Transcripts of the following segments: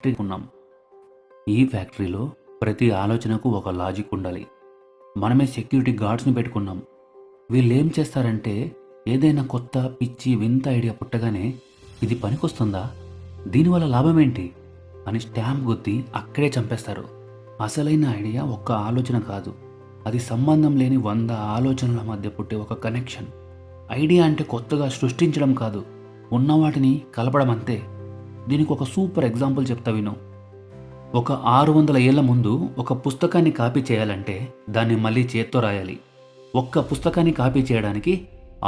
ఫ్యాక్టరీకి ఉన్నాం. ఈ ఫ్యాక్టరీలో ప్రతి ఆలోచనకు ఒక లాజిక్ ఉండాలి. మనమే సెక్యూరిటీ గార్డ్స్ని పెట్టుకున్నాం. వీళ్ళు ఏం చేస్తారంటే ఏదైనా కొత్త పిచ్చి వింత ఐడియా పుట్టగానే ఇది పనికొస్తుందా, దీనివల్ల లాభం ఏంటి అని స్టాంప్ గుద్ది అక్కడే చంపేస్తారు. అసలైన ఐడియా ఒక్క ఆలోచన కాదు, అది సంబంధం లేని 100 ఆలోచనల మధ్య పుట్టే ఒక కనెక్షన్. ఐడియా అంటే కొత్తగా సృష్టించడం కాదు, ఉన్న వాటిని కలపడం అంతే. దీనికి ఒక సూపర్ ఎగ్జాంపుల్ చెప్తా విను. ఒక 600 ఏళ్ల ముందు ఒక పుస్తకాన్ని కాపీ చేయాలంటే దాన్ని మళ్ళీ చేత్తో రాయాలి. ఒక్క పుస్తకాన్ని కాపీ చేయడానికి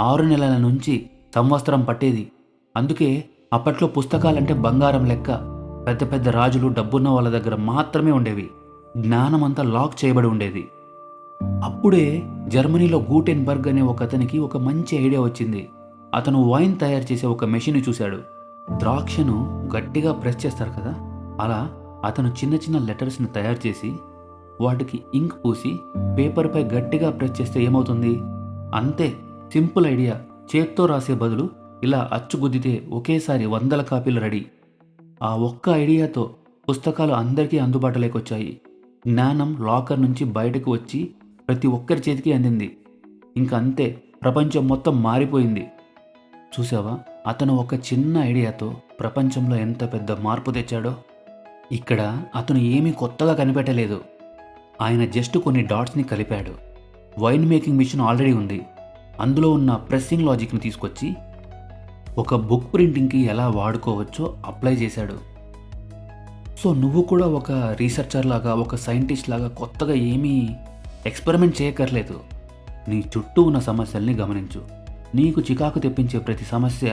6 నెలల నుంచి సంవత్సరం పట్టేది. అందుకే అప్పట్లో పుస్తకాలంటే బంగారం లెక్క. పెద్ద పెద్ద రాజులు, డబ్బున్న వాళ్ళ దగ్గర మాత్రమే ఉండేవి. జ్ఞానం అంతా లాక్ చేయబడి ఉండేది. అప్పుడే జర్మనీలో గూటెన్బర్గ్ అనే ఒక అతనికి ఒక మంచి ఐడియా వచ్చింది. అతను వైన్ తయారు చేసే ఒక మెషిన్ చూశాడు. ద్రాక్షను గట్టిగా ప్రెస్ చేస్తారు కదా, అలా అతను చిన్న చిన్న లెటర్స్ని తయారు చేసి వాటికి ఇంక్ పూసి పేపర్పై గట్టిగా ప్రెస్ చేస్తే ఏమవుతుంది? అంతే, సింపుల్ ఐడియా. చేత్తో రాసే బదులు ఇలా అచ్చుగుద్దితే ఒకేసారి 100 కాపీలు రెడీ. ఆ ఒక్క ఐడియాతో పుస్తకాలు అందరికీ అందుబాటులోకి వచ్చాయి. జ్ఞానం లాకర్ నుంచి బయటకు వచ్చి ప్రతి ఒక్కరి చేతికి అందింది. ఇంక అంతే, ప్రపంచం మొత్తం మారిపోయింది. చూసావా, అతను ఒక చిన్న ఐడియాతో ప్రపంచంలో ఎంత పెద్ద మార్పు తెచ్చాడో. ఇక్కడ అతను ఏమీ కొత్తగా కనిపెట్టలేదు. ఆయన జస్ట్ కొన్ని డాట్స్ని కలిపాడు. వైన్ మేకింగ్ మిషన్ ఆల్రెడీ ఉంది. అందులో ఉన్న ప్రెస్సింగ్ లాజిక్ని తీసుకొచ్చి ఒక బుక్ ప్రింటింగ్కి ఎలా వాడుకోవచ్చో అప్లై చేశాడు. సో నువ్వు కూడా ఒక రీసెర్చర్ లాగా, ఒక సైంటిస్ట్ లాగా కొత్తగా ఏమీ ఎక్స్పెరిమెంట్ చేయక్కర్లేదు. నీ చుట్టూ ఉన్న సమస్యల్ని గమనించు. నీకు చికాకు తెప్పించే ప్రతి సమస్య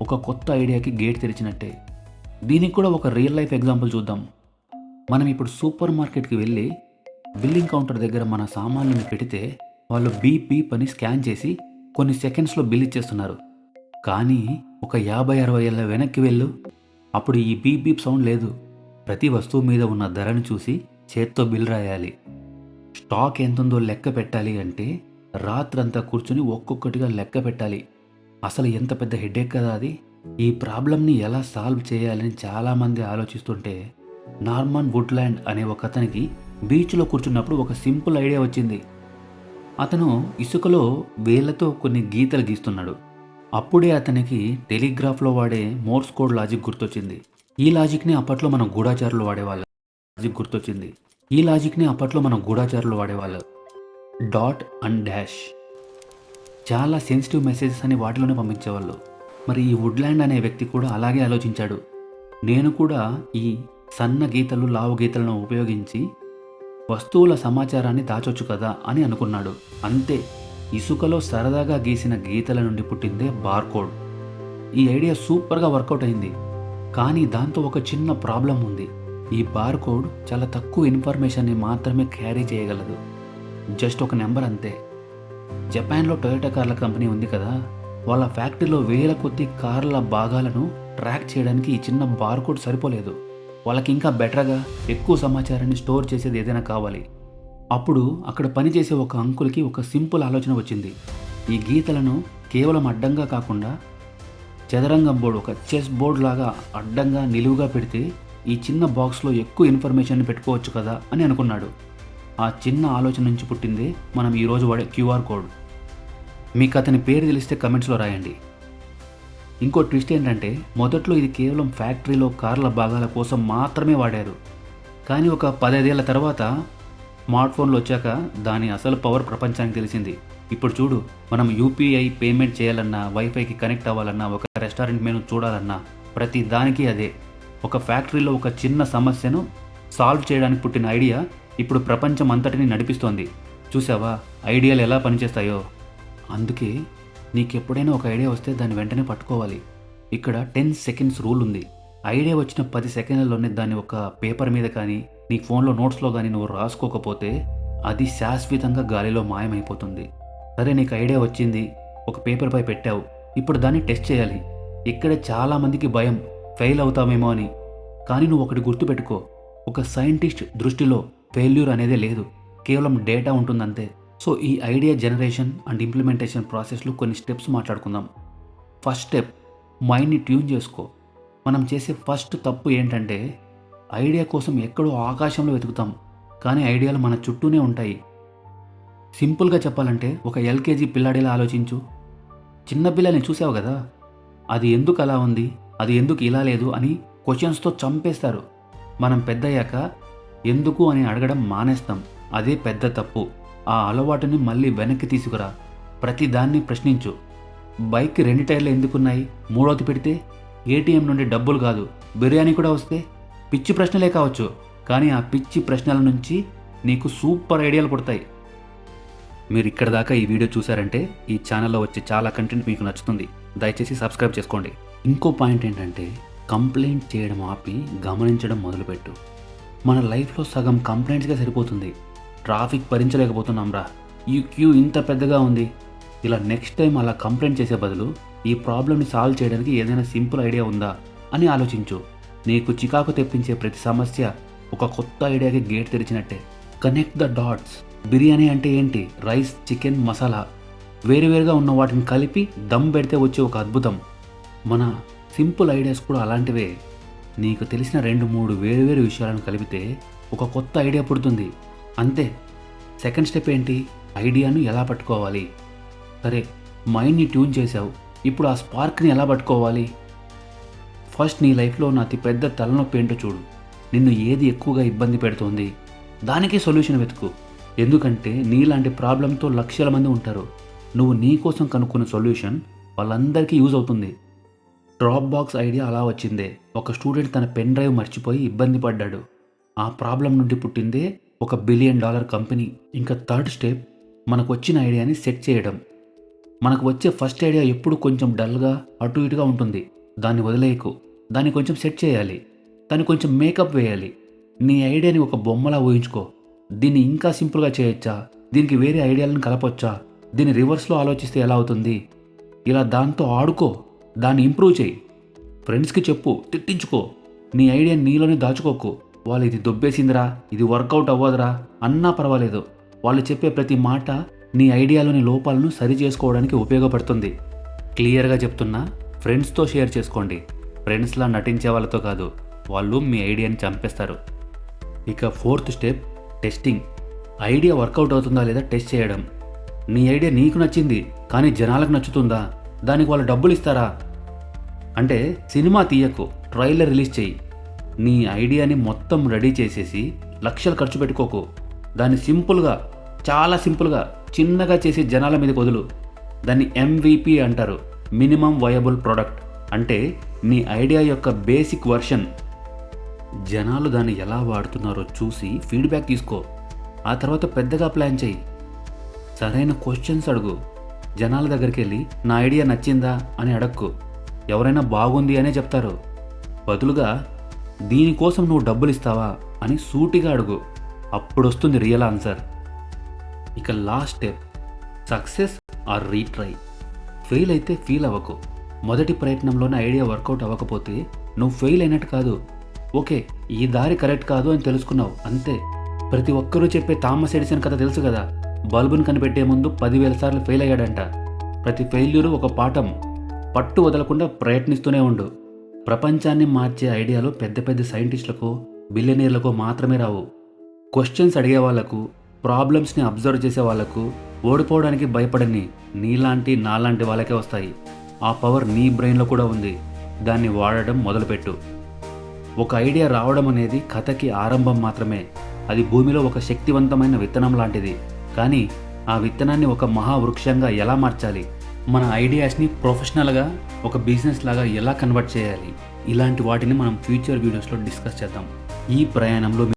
ఒక కొత్త ఐడియాకి గేట్ తెరిచినట్టే. దీనికి కూడా ఒక రియల్ లైఫ్ ఎగ్జాంపుల్ చూద్దాం. మనం ఇప్పుడు సూపర్ మార్కెట్కి వెళ్ళి బిల్లింగ్ కౌంటర్ దగ్గర మన సామాన్లను పెడితే వాళ్ళు బీప్ బీప్ అని స్కాన్ చేసి కొన్ని సెకండ్స్లో బిల్ ఇచ్చేస్తున్నారు. కానీ ఒక 50-60 ఏళ్ళ వెనక్కి వెళ్ళు, అప్పుడు ఈ బీప్ బీప్ సౌండ్ లేదు. ప్రతి వస్తువు మీద ఉన్న ధరను చూసి చేత్తో బిల్ రాయాలి. స్టాక్ ఎంతుందో లెక్క పెట్టాలి అంటే రాత్రంతా కూర్చుని ఒక్కొక్కటిగా లెక్క పెట్టాలి. అసలు ఎంత పెద్ద హెడేక్ కదా అది. ఈ ప్రాబ్లమ్ని ఎలా సాల్వ్ చేయాలని చాలామంది ఆలోచిస్తుంటే నార్మన్ వుడ్లాండ్ అనే ఒక అతనికి బీచ్లో కూర్చున్నప్పుడు ఒక సింపుల్ ఐడియా వచ్చింది. అతను ఇసుకలో వేళ్లతో కొన్ని గీతలు గీస్తున్నాడు. అప్పుడే అతనికి టెలిగ్రాఫ్లో వాడే మోర్స్ కోడ్ లాజిక్ గుర్తొచ్చింది. ఈ లాజిక్ని అప్పట్లో మనం గూఢాచారులు వాడేవాళ్ళు. Dot and dash. చాలా సెన్సిటివ్ మెసేజెస్ అని వాటిలోనే పంపించేవాళ్ళు. మరి ఈ వుడ్లాండ్ అనే వ్యక్తి కూడా అలాగే ఆలోచించాడు. నేను కూడా ఈ సన్న గీతలు, లావు గీతలను ఉపయోగించి వస్తువుల సమాచారాన్ని దాచొచ్చు కదా అని అనుకున్నాడు. అంతే, ఇసుకలో సరదాగా గీసిన గీతల నుండి పుట్టిందే బార్కోడ్. ఈ ఐడియా సూపర్గా వర్కౌట్ అయింది. కానీ దాంతో ఒక చిన్న ప్రాబ్లం ఉంది. ఈ బార్కోడ్ చాలా తక్కువ ఇన్ఫర్మేషన్ని మాత్రమే క్యారీ చేయగలదు. జస్ట్ ఒక నెంబర్ అంతే. జపాన్లో టొయోటా కార్ల కంపెనీ ఉంది కదా, వాళ్ళ ఫ్యాక్టరీలో వేల కొద్ది కార్ల భాగాలను ట్రాక్ చేయడానికి ఈ చిన్న బార్కోడ్ సరిపోలేదు. వాళ్ళకి ఇంకా బెటర్గా ఎక్కువ సమాచారాన్ని స్టోర్ చేసేది ఏదైనా కావాలి. అప్పుడు అక్కడ పనిచేసే ఒక అంకుల్కి ఒక సింపుల్ ఆలోచన వచ్చింది. ఈ గీతలను కేవలం అడ్డంగా కాకుండా చదరంగం బోర్డు, ఒక చెస్ బోర్డ్ లాగా అడ్డంగా నిలువుగా పెడితే ఈ చిన్న బాక్స్లో ఎక్కువ ఇన్ఫర్మేషన్ పెట్టుకోవచ్చు కదా అని అనుకున్నాడు. ఆ చిన్న ఆలోచన నుంచి పుట్టిందే మనం ఈరోజు వాడే క్యూఆర్ కోడ్. మీకు అతని పేరు తెలిస్తే కమెంట్స్లో రాయండి. ఇంకో ట్విస్ట్ ఏంటంటే మొదట్లో ఇది కేవలం ఫ్యాక్టరీలో కార్ల భాగాల కోసం మాత్రమే వాడారు. కానీ ఒక 15 ఏళ్ల తర్వాత స్మార్ట్ ఫోన్లు వచ్చాక దాని అసలు పవర్ ప్రపంచానికి తెలిసింది. ఇప్పుడు చూడు, మనం యూపీఐ పేమెంట్ చేయాలన్నా, వైఫైకి కనెక్ట్ అవ్వాలన్నా, ఒక రెస్టారెంట్ మెనూ చూడాలన్నా ప్రతి దానికి అదే. ఒక ఫ్యాక్టరీలో ఒక చిన్న సమస్యను సాల్వ్ చేయడానికి పుట్టిన ఐడియా ఇప్పుడు ప్రపంచం అంతటిని నడిపిస్తోంది. చూసావా ఐడియాలు ఎలా పనిచేస్తాయో? అందుకే నీకెప్పుడైనా ఒక ఐడియా వస్తే దాన్ని వెంటనే పట్టుకోవాలి. ఇక్కడ 10 సెకండ్స్ రూల్ ఉంది. ఐడియా వచ్చిన 10 సెకండ్లలోనే దాన్ని ఒక పేపర్ మీద కానీ, నీ ఫోన్లో నోట్స్లో కానీ నువ్వు రాసుకోకపోతే అది శాశ్వతంగా గాలిలో మాయమైపోతుంది. సరే, నీకు ఐడియా వచ్చింది, ఒక పేపర్పై పెట్టావు, ఇప్పుడు దాన్ని టెస్ట్ చేయాలి. ఇక్కడే చాలామందికి భయం, ఫెయిల్ అవుతామేమో అని. కానీ నువ్వు ఒకటి గుర్తుపెట్టుకో, ఒక సైంటిస్ట్ దృష్టిలో ఫెయిల్యూర్ అనేదే లేదు, కేవలం డేటా ఉంటుందంతే. సో ఈ ఐడియా జనరేషన్ అండ్ ఇంప్లిమెంటేషన్ ప్రాసెస్లో కొన్ని స్టెప్స్ మాట్లాడుకుందాం. ఫస్ట్ స్టెప్, మైండ్ని ట్యూన్ చేసుకో. మనం చేసే ఫస్ట్ తప్పు ఏంటంటే ఐడియా కోసం ఎక్కడో ఆకాశంలో వెతుకుతాం, కానీ ఐడియాలు మన చుట్టూనే ఉంటాయి. సింపుల్గా చెప్పాలంటే ఒక ఎల్కేజీ పిల్లాడిలా ఆలోచించు. చిన్న పిల్లల్ని చూసావు కదా, అది ఎందుకు అలా ఉంది, అది ఎందుకు ఇలా లేదు అని క్వశ్చన్స్తో చంపేస్తారు. మనం పెద్దయ్యాక ఎందుకు అని అడగడం మానేస్తాం. అదే పెద్ద తప్పు. ఆ అలవాటుని మళ్ళీ వెనక్కి తీసుకురా. ప్రతి దాన్ని ప్రశ్నించు. బైక్కి 2 టైర్లు ఎందుకున్నాయి, మూడోది పెడితే? ఏటీఎం నుండి డబ్బులు కాదు, బిర్యానీ కూడా వస్తే? పిచ్చి ప్రశ్నలే కావచ్చు, కానీ ఆ పిచ్చి ప్రశ్నల నుంచి నీకు సూపర్ ఐడియాలు పుడతాయి. మీరు ఇక్కడ దాకా ఈ వీడియో చూసారంటే ఈ ఛానల్లో వచ్చే చాలా కంటెంట్ మీకు నచ్చుతుంది. దయచేసి సబ్స్క్రైబ్ చేసుకోండి. ఇంకో పాయింట్ ఏంటంటే, కంప్లైంట్ చేయడం ఆపి గమనించడం మొదలుపెట్టు. మన లైఫ్లో సగం కంప్లైంట్స్గా సరిపోతుంది. ట్రాఫిక్ భరించలేకపోతున్నాం రా, ఈ క్యూ ఇంత పెద్దగా ఉంది. ఇలా నెక్స్ట్ టైం అలా కంప్లైంట్ చేసే బదులు ఈ ప్రాబ్లమ్ని సాల్వ్ చేయడానికి ఏదైనా సింపుల్ ఐడియా ఉందా అని ఆలోచించు. నీకు చికాకు తెప్పించే ప్రతి సమస్య ఒక కొత్త ఐడియాకి గేట్ తెరిచినట్టే. Connect the dots. బిర్యానీ అంటే ఏంటి? రైస్, చికెన్, మసాలా వేరువేరుగా ఉన్న వాటిని కలిపి దమ్ పెడితే వచ్చే ఒక అద్భుతం. మన సింపుల్ ఐడియాస్ కూడా అలాంటివే. నీకు తెలిసిన 2-3 వేరువేరు విషయాలను కలిపితే ఒక కొత్త ఐడియా పుడుతుంది, అంతే. సెకండ్ స్టెప్ ఏంటి? ఐడియాను ఎలా పట్టుకోవాలి. సరే, మైండ్ని ట్యూన్ చేసావు, ఇప్పుడు ఆ స్పార్క్ని ఎలా పట్టుకోవాలి? ఫస్ట్ నీ లైఫ్లో ఉన్న అతి పెద్ద తలనొప్పి ఏంటో చూడు. నిన్ను ఏది ఎక్కువగా ఇబ్బంది పెడుతోంది, దానికే సొల్యూషన్ వెతుకు. ఎందుకంటే నీలాంటి ప్రాబ్లంతో లక్షల మంది ఉంటారు. నువ్వు నీ కోసం కనుక్కున్న సొల్యూషన్ వాళ్ళందరికీ యూజ్ అవుతుంది. డ్రాప్ బాక్స్ ఐడియా అలా వచ్చిందే. ఒక స్టూడెంట్ తన పెన్ డ్రైవ్ మర్చిపోయి ఇబ్బంది పడ్డాడు. ఆ ప్రాబ్లం నుండి పుట్టిందే ఒక $1 బిలియన్ కంపెనీ. ఇంకా థర్డ్ స్టెప్, మనకు వచ్చిన ఐడియాని సెట్ చేయడం. మనకు వచ్చే ఫస్ట్ ఐడియా ఎప్పుడు కొంచెం డల్గా అటు ఇటుగా ఉంటుంది. దాన్ని వదిలేయకు. దాన్ని కొంచెం సెట్ చేయాలి, దాన్ని కొంచెం మేకప్ వేయాలి. నీ ఐడియాని ఒక బొమ్మలా ఊహించుకో. దీన్ని ఇంకా సింపుల్గా చేయొచ్చా, దీనికి వేరే ఐడియాలను కలపొచ్చా, దీన్ని రివర్స్లో ఆలోచిస్తే ఎలా అవుతుంది, ఇలా దాంతో ఆడుకో. దాన్ని ఇంప్రూవ్ చేయి. ఫ్రెండ్స్కి చెప్పు, తిట్టించుకో. నీ ఐడియాని నీలోనే దాచుకోకు. వాళ్ళు ఇది దొబ్బేసిందిరా, ఇది వర్కౌట్ అవ్వదురా అన్నా పర్వాలేదు. వాళ్ళు చెప్పే ప్రతి మాట నీ ఐడియాలోని లోపాలను సరి చేసుకోవడానికి ఉపయోగపడుతుంది. క్లియర్గా చెప్తున్నా, ఫ్రెండ్స్తో షేర్ చేసుకోండి. ఫ్రెండ్స్లా నటించే వాళ్ళతో కాదు, వాళ్ళు మీ ఐడియాని చంపేస్తారు. ఇక fourth step, testing. Idea work out అవుతుందా లేదా టెస్ట్ చేయడం. నీ ఐడియా నీకు నచ్చింది, కానీ జనాలకు నచ్చుతుందా, దానికి వాళ్ళు డబ్బులు ఇస్తారా అంటే సినిమా తీయకు, ట్రైలర్ రిలీజ్ చేయి. నీ ఐడియాని మొత్తం రెడీ చేసేసి లక్షలు ఖర్చు పెట్టుకోకు. దాన్ని సింపుల్గా, చాలా సింపుల్గా, చిన్నగా చేసి జనాల మీదకి వదులు. దాన్ని MVP అంటారు, మినిమం వయబుల్ ప్రోడక్ట్. అంటే నీ ఐడియా యొక్క బేసిక్ వర్షన్. జనాలు దాన్ని ఎలా వాడుతున్నారో చూసి ఫీడ్బ్యాక్ తీసుకో. ఆ తర్వాత పెద్దగా ప్లాన్ చేయి. సరైన క్వశ్చన్స్ అడుగు. జనాల దగ్గరికి వెళ్ళి నా ఐడియా నచ్చిందా అని అడక్కు. ఎవరైనా బాగుంది అనే చెప్తారు. బదులుగా దీనికోసం నువ్వు డబ్బులు ఇస్తావా అని సూటిగా అడుగు. అప్పుడు వస్తుంది రియల్ ఆన్సర్. ఇక last step, success or retry. Fail అయితే ఫీల్ అవ్వకు. మొదటి ప్రయత్నంలోనే ఐడియా వర్కౌట్ అవ్వకపోతే నువ్వు ఫెయిల్ అయినట్టు కాదు. ఓకే, ఈ దారి కరెక్ట్ కాదు అని తెలుసుకున్నావు, అంతే. ప్రతి ఒక్కరూ చెప్పే థామస్ ఎడిసన్ కథ తెలుసు కదా. బల్బును కనిపెట్టే ముందు 10,000 సార్లు ఫెయిల్ అయ్యాడంట. ప్రతి ఫెయిల్యూరు ఒక పాఠం. పట్టు వదలకుండా ప్రయత్నిస్తూనే ఉండు. ప్రపంచాన్ని మార్చే ఐడియాలు పెద్ద పెద్ద సైంటిస్టులకు, బిలియనీర్లకు మాత్రమే రావు. క్వశ్చన్స్ అడిగే వాళ్లకు, ప్రాబ్లమ్స్ని అబ్జర్వ్ చేసే వాళ్లకు, ఓడిపోవడానికి భయపడని నీలాంటి నాలాంటి వాళ్ళకే వస్తాయి. ఆ పవర్ నీ బ్రెయిన్లో కూడా ఉంది. దాన్ని వాడడం మొదలుపెట్టు. ఒక ఐడియా రావడం అనేది కథకి ఆరంభం మాత్రమే. అది భూమిలో ఒక శక్తివంతమైన విత్తనం లాంటిది. కానీ ఆ విత్తనాన్ని ఒక మహావృక్షంగా ఎలా మార్చాలి, మన ఐడియాస్ని ప్రొఫెషనల్గా ఒక బిజినెస్ లాగా ఎలా కన్వర్ట్ చేయాలి, ఇలాంటి వాటిని మనం ఫ్యూచర్ వీడియోస్లో డిస్కస్ చేద్దాం. ఈ ప్రయాణంలో